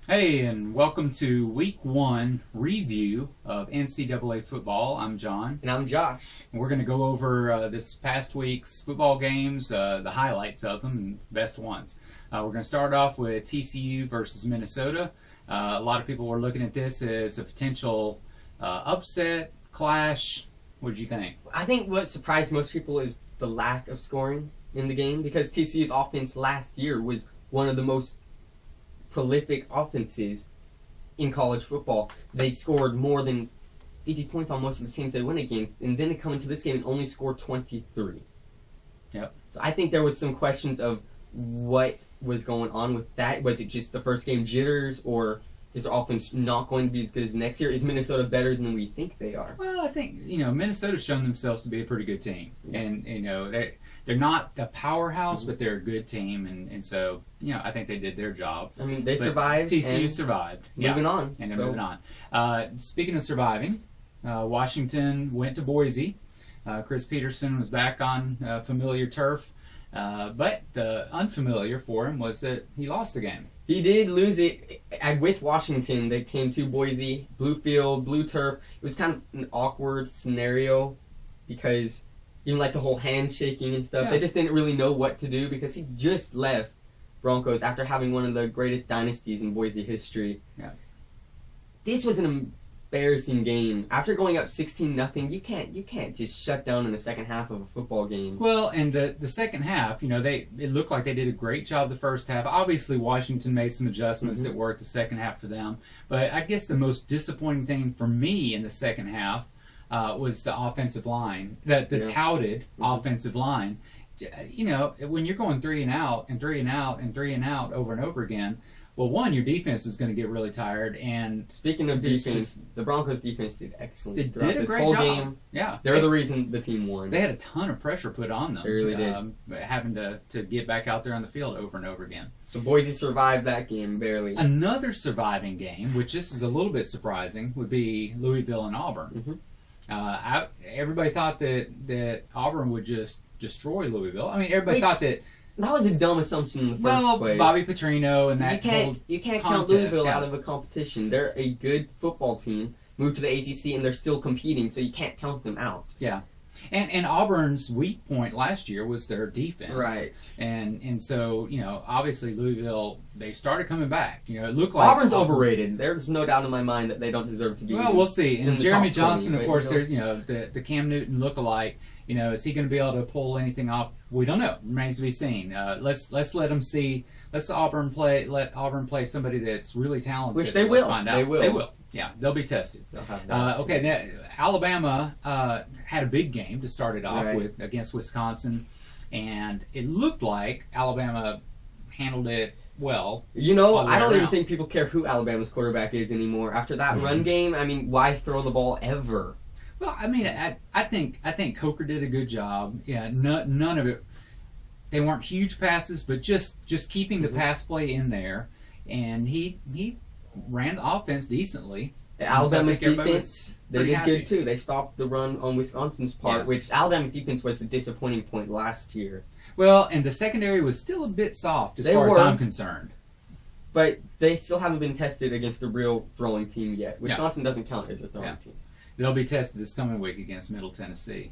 Hey, and welcome to Week 1 review of NCAA football. I'm John. And I'm Josh. And we're going to go over this past week's football games, the highlights of them, and best ones. We're going to start off with TCU versus Minnesota. A lot of people were looking at this as a potential upset, clash. What did you think? I think what surprised most people is the lack of scoring in the game, because TCU's offense last year was one of the most prolific offenses in college football. They scored more than 50 points on most of the teams they went against, and then they come into this game and only scored 23. Yep. So I think there was some questions of what was going on with that. Was it just the first game jitters, or is their offense not going to be as good as next year? Is Minnesota better than we think they are? Well, I think, Minnesota's shown themselves to be a pretty good team. Yeah. And, they're not a powerhouse, but they're a good team. And so, I think they did their job. I mean, they But survived. TCU and survived. Moving on. And they're moving on. Speaking of surviving, Washington went to Boise. Chris Peterson was back on familiar turf. But the unfamiliar for him was that he lost the game. He did lose it with Washington. They came to Boise, blue field, blue turf. It was kind of an awkward scenario because even like the whole handshaking and stuff, they just didn't really know what to do because he just left Broncos after having one of the greatest dynasties in Boise history. Yeah. This was an embarrassing game. After going up 16-0, you can't just shut down in the second half of a football game. Well, and the second half, it looked like they did a great job the first half. Obviously, Washington made some adjustments that worked the second half for them. But I guess the most disappointing thing for me in the second half was the offensive line, the touted offensive line. When you're going 3 and out and 3 and out and 3 and out over and over again, well, one, your defense is going to get really tired. And speaking of defense, the Broncos' defense did excellent. They did a great whole job. Game. Yeah, they're the reason the team won. They had a ton of pressure put on them. They really did. Having to get back out there on the field over and over again. So Boise survived that game barely. Another surviving game, which this is a little bit surprising, would be Louisville and Auburn. Everybody thought that Auburn would just destroy Louisville. I mean, everybody thought that. That was a dumb assumption in the first place. Bobby Petrino and that you can't count Louisville out of a competition. They're a good football team, moved to the ACC, and they're still competing, so you can't count them out. Yeah. And Auburn's weak point last year was their defense. Right. And so, obviously Louisville, they started coming back. It looked like Auburn's overrated. There's no doubt in my mind that they don't deserve to be. Well, we'll see. And Jeremy Johnson, 20, of course, there's the Cam Newton lookalike. Is he going to be able to pull anything off? We don't know. Remains to be seen. Let's let them see. Let Auburn play somebody that's really talented. Which they Let's will. find out. They will. They will. Yeah, they'll be tested. They'll have that. Okay, now, Alabama had a big game to start it off with against Wisconsin, and it looked like Alabama handled it well. I don't even think people care who Alabama's quarterback is anymore. After that run game, I mean, why throw the ball ever? Well, I mean, I think Coker did a good job. Yeah, none of it. They weren't huge passes, but just keeping the pass play in there, and he ran the offense decently. Alabama's defense, they did happy. good too. They stopped the run on Wisconsin's part, which Alabama's defense was the disappointing point last year. Well, and the secondary was still a bit soft as far as I'm concerned. But they still haven't been tested against a real throwing team yet. Wisconsin doesn't count as a throwing team. They'll be tested this coming week against Middle Tennessee.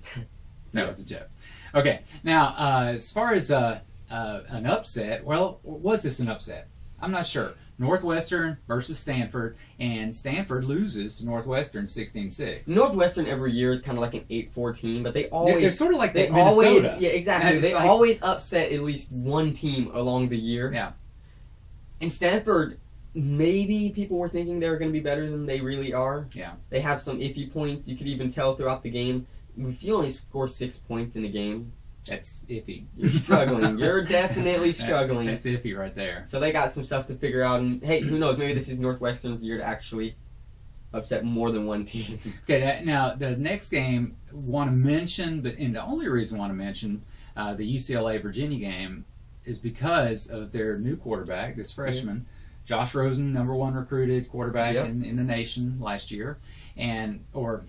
That was a joke. Okay, now as far as an upset, well, was this an upset? I'm not sure. Northwestern versus Stanford, and Stanford loses to Northwestern 16-6. Northwestern every year is kind of like an 8-4 team, but they always... They're sort of like Minnesota. Yeah, exactly. They always upset at least one team along the year. Yeah. And Stanford, maybe people were thinking they were going to be better than they really are. Yeah. They have some iffy points. You could even tell throughout the game. If you only score 6 points in a game... That's iffy. You're struggling. You're definitely struggling. That's iffy right there. So they got some stuff to figure out. And hey, who knows? Maybe this is Northwestern's year to actually upset more than one team. Okay, now the next game want to mention, and the only reason I want to mention the UCLA Virginia game is because of their new quarterback, this freshman, Josh Rosen, #1 recruited quarterback in the nation last year, or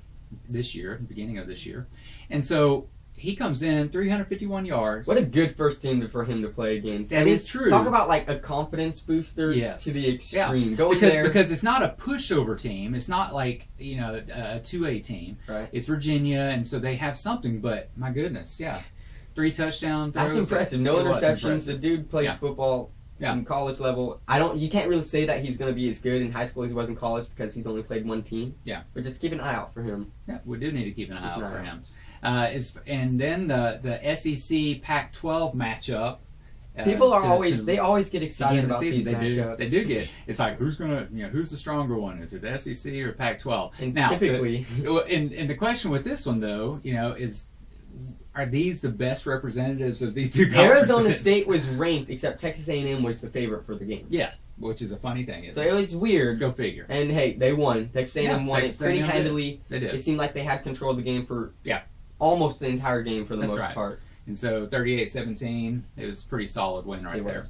this year, the beginning of this year, and so. he comes in 351 yards. What a good first team for him to play against. That is true. Talk about like a confidence booster to the extreme. Yeah. Going there because it's not a pushover team. It's not like a 2A team. Right. It's Virginia, and so they have something. But my goodness, 3 touchdown throws. That's impressive. No interceptions. Impressive. The dude plays football in college level. You can't really say that he's going to be as good in high school as he was in college because he's only played one team. Yeah. But just keep an eye out for him. Yeah, we do need to keep an eye out for him. And then the SEC Pac-12 matchup. People are always get excited about these matchups. They do get. It's like who's the stronger one? Is it the SEC or Pac-12? And now, typically, and the question with this one though, is, are these the best representatives of these two conferences? Arizona State was ranked, except Texas A&M was the favorite for the game. Yeah, which is a funny thing. So it was weird. Go figure. And hey, they won. Texas A&M won it pretty handily. They did. It seemed like they had control of the game for almost the entire game for the most part. And so 38-17, it was a pretty solid win right there.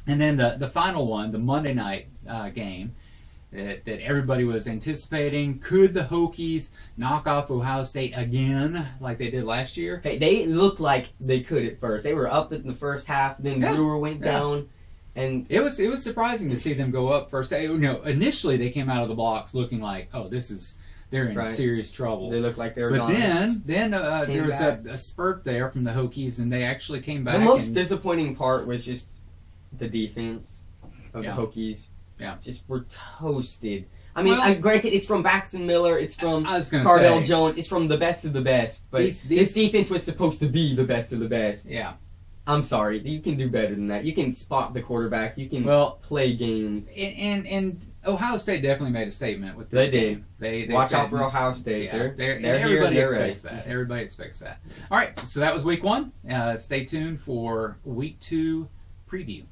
And then the final one, the Monday night game that everybody was anticipating. Could the Hokies knock off Ohio State again like they did last year? Hey, they looked like they could at first. They were up in the first half, then Brewer went down. And it was surprising to see them go up first. Initially they came out of the blocks looking like, they're in serious trouble. They looked like they were gone. But then there was a spurt there from the Hokies, and they actually came back. The most disappointing part was just the defense of the Hokies. Yeah. Just were toasted. I mean, granted, it's from Baxton Miller, it's from Cardell Jones, it's from the best of the best, but this defense was supposed to be the best of the best. Yeah. I'm sorry, you can do better than that. You can spot the quarterback, you can play games. And Ohio State definitely made a statement with this game. They watch said, out for Ohio State. Yeah, they're everybody here, expects that. Everybody expects that. All right, so that was week 1. Stay tuned for week 2 preview.